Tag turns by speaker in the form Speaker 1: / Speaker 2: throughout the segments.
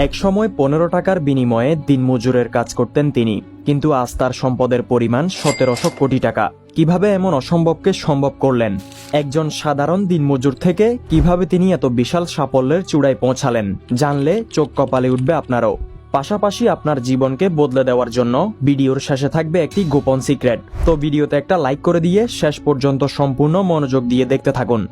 Speaker 1: একসময় 15 টাকার বিনিময়ে দিনমজুরের কাজ করতেন তিনি, কিন্তু আজ তার সম্পদের পরিমাণ 1700 কোটি টাকা। কিভাবে এমন অসম্ভবকে সম্ভব করলেন? একজন সাধারণ দিনমজুর থেকে কিভাবে তিনি এত বিশাল সাফল্যের চূড়ায় পৌঁছালেন, জানলে চোখ কপালে উঠবে আপনারও। পাশাপাশি আপনার জীবনকে বদলে দেওয়ার জন্য ভিডিওর শেষে থাকবে একটি গোপন সিক্রেট। তো ভিডিওতে একটা লাইক করে দিয়ে শেষ পর্যন্ত সম্পূর্ণ মনোযোগ দিয়ে দেখতে থাকুন।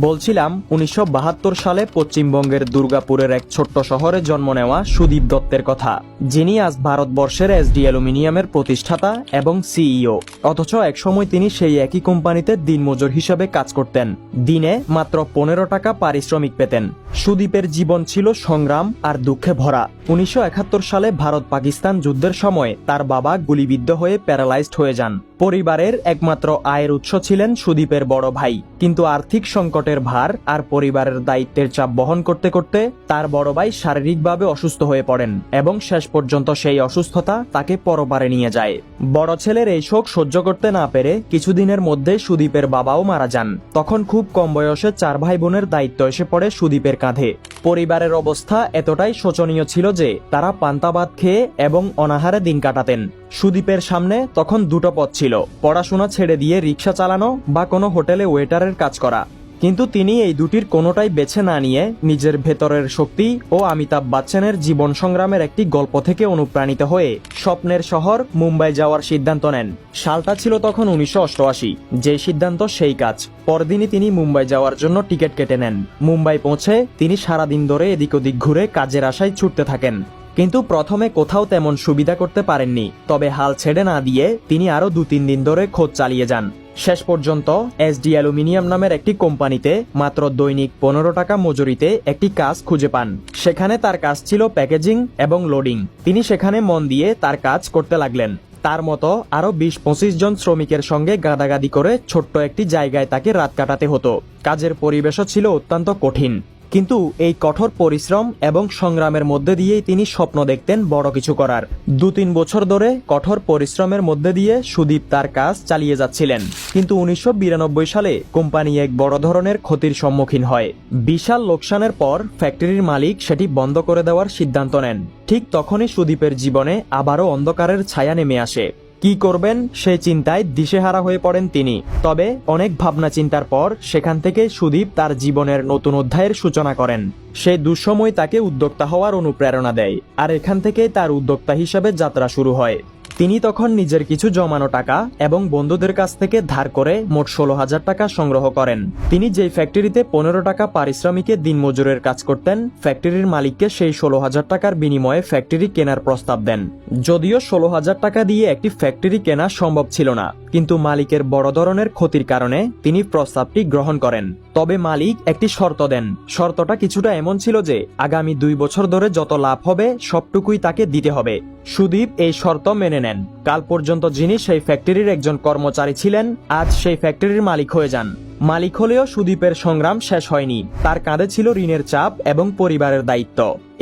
Speaker 1: বলছিলাম 1972 সালে পশ্চিমবঙ্গের দুর্গাপুরের এক ছোট্ট শহরে জন্ম নেওয়া সুদীপ দত্তের কথা, যিনি আজ ভারতবর্ষের এসডি অ্যালুমিনিয়ামের প্রতিষ্ঠাতা এবং সিইও। অথচ একসময় তিনি সেই একই কোম্পানিতে দিনমজুর হিসেবে কাজ করতেন। দিনে মাত্র 15 টাকা পারিশ্রমিক পেতেন। সুদীপের জীবন ছিল সংগ্রাম আর দুঃখে ভরা। 1971 সালে ভারত পাকিস্তান যুদ্ধের সময় তার বাবা গুলিবিদ্ধ হয়ে প্যারালাইজড হয়ে যান। পরিবারের একমাত্র আয়ের উৎস ছিলেন সুদীপের বড় ভাই, কিন্তু আর্থিক সংকটের ভার আর পরিবারের দায়িত্বের চাপ বহন করতে করতে তার বড় ভাই শারীরিকভাবে অসুস্থ হয়ে পড়েন এবং শেষ পর্যন্ত সেই অসুস্থতা তাকে পরপারে নিয়ে যায়। বড় ছেলের এই শোক সহ্য করতে না পেরে কিছুদিনের মধ্যে সুদীপের বাবাও মারা যান। তখন খুব কম বয়সে 4 ভাই বোনের দায়িত্ব এসে পড়ে সুদীপের কাঁধে। পরিবারের অবস্থা এতটাই শোচনীয় ছিল যে তারা পান্তা ভাত খেয়ে এবং অনাহারে দিন কাটাতেন। সুদীপের সামনে তখন দুটো পথ ছিল, পড়াশোনা ছেড়ে দিয়ে রিক্সা চালানো বা কোনো হোটেলে ওয়েটারের কাজ করা। কিন্তু তিনি এই দুটির কোনোটাই বেছে না নিয়ে নিজের ভেতরের শক্তি ও অমিতাভ বচ্চনের জীবন সংগ্রামের একটি গল্প থেকে অনুপ্রাণিত হয়ে স্বপ্নের শহর মুম্বাই যাওয়ার সিদ্ধান্ত নেন। সালটা ছিল তখন 1988। যে সিদ্ধান্ত সেই কাজ। পরদিনই তিনি মুম্বাই যাওয়ার জন্য টিকিট কেটে নেন। মুম্বাই পৌঁছে তিনি সারাদিন ধরে এদিক ওদিক ঘুরে কাজের আশায় ছুটতে থাকেন। কিন্তু প্রথমে কোথাও তেমন সুবিধা করতে পারেননি। তবে হাল ছেড়ে না দিয়ে তিনি আরো 2-3 দিন ধরে খোঁজ চালিয়ে যান। শেষ পর্যন্ত এসডি অ্যালুমিনিয়াম নামের একটি কোম্পানিতে মাত্র দৈনিক 15 টাকা মজুরিতে একটি কাজ খুঁজে পান। সেখানে তার কাজ ছিল প্যাকেজিং এবং লোডিং। তিনি সেখানে মন দিয়ে তার কাজ করতে লাগলেন। তার মতো আরো 20-25 জন শ্রমিকের সঙ্গে গাদাগাদি করে ছোট্ট একটি জায়গায় তাকে রাত কাটাতে হতো। কাজের পরিবেশও ছিল অত্যন্ত কঠিন। কিন্তু এই কঠোর পরিশ্রম এবং সংগ্রামের মধ্যে দিয়েই তিনি স্বপ্ন দেখতেন বড় কিছু করার। 2-3 বছর ধরে কঠোর পরিশ্রমের মধ্যে দিয়ে সুদীপ তার কাজ চালিয়ে যাচ্ছিলেন। কিন্তু 1992 সালে কোম্পানি এক বড় ধরনের ক্ষতির সম্মুখীন হয়। বিশাল লোকসানের পর ফ্যাক্টরির মালিক সেটি বন্ধ করে দেওয়ার সিদ্ধান্ত নেন। ঠিক তখনই সুদীপের জীবনে আবারও অন্ধকারের ছায়া নেমে আসে। কি করবেন সেই চিন্তায় দিশেহারা হয়ে পড়েন তিনি। তবে অনেক ভাবনা চিন্তার পর সেখান থেকে সুদীপ তার জীবনের নতুন অধ্যায়ের সূচনা করেন। সেই দুঃসময় তাকে উদ্যোক্তা হওয়ার অনুপ্রেরণা দেয়, আর এখান থেকেই তার উদ্যোক্তা হিসেবে যাত্রা শুরু হয়। তিনি তখন নিজের কিছু জমানো টাকা এবং বন্ধুদের কাছ থেকে ধার করে মোট 16,000 টাকা সংগ্রহ করেন। তিনি যেই ফ্যাক্টরিতে 15 টাকা পারিশ্রমিকে দিনমজুরের কাজ করতেন, ফ্যাক্টরির মালিককে সেই 16,000 টাকার বিনিময়ে ফ্যাক্টরি কেনার প্রস্তাব দেন। যদিও 16,000 টাকা দিয়ে একটি ফ্যাক্টরি কেনা সম্ভব ছিল না, কিন্তু মালিকের বড় ধরনের ক্ষতির কারণে তিনি প্রস্তাবটি গ্রহণ করেন। তবে মালিক একটি শর্ত দেন। শর্তটা কিছুটা এমন ছিল যে আগামী 2 বছর ধরে যত লাভ হবে সবটুকুই তাকে দিতে হবে। সুদীপ এই শর্ত মেনে নেন। কাল পর্যন্ত যিনি সেই ফ্যাক্টরির একজন কর্মচারী ছিলেন, আজ সেই ফ্যাক্টরির মালিক হয়ে যান। মালিক হলেও সুদীপের সংগ্রাম শেষ হয়নি। তার কাঁধে ছিল ঋণের চাপ এবং পরিবারের দায়িত্ব।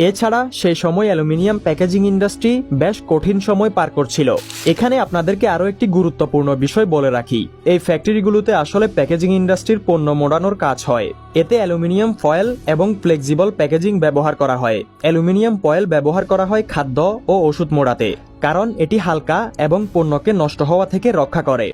Speaker 1: এছাড়া সেই সময় অ্যালুমিনিয়াম প্যাকেজিং ইন্ডাস্ট্রি বেশ কঠিন সময় পার করছিল। এখানে আপনাদেরকে আরো একটি গুরুত্বপূর্ণ বিষয় বলে রাখি। এই ফ্যাক্টরিগুলোতে আসলে প্যাকেজিং ইন্ডাস্ট্রির পণ্য মোড়ানোর কাজ হয়। এতে অ্যালুমিনিয়াম ফয়েল এবং ফ্লেক্সিবল প্যাকেজিং ব্যবহার করা হয়। অ্যালুমিনিয়াম ফয়েল ব্যবহার করা হয় খাদ্য ও ওষুধ মোড়াতে, কারণ এটি হালকা এবং পণ্যকে নষ্ট হওয়া থেকে রক্ষা করে।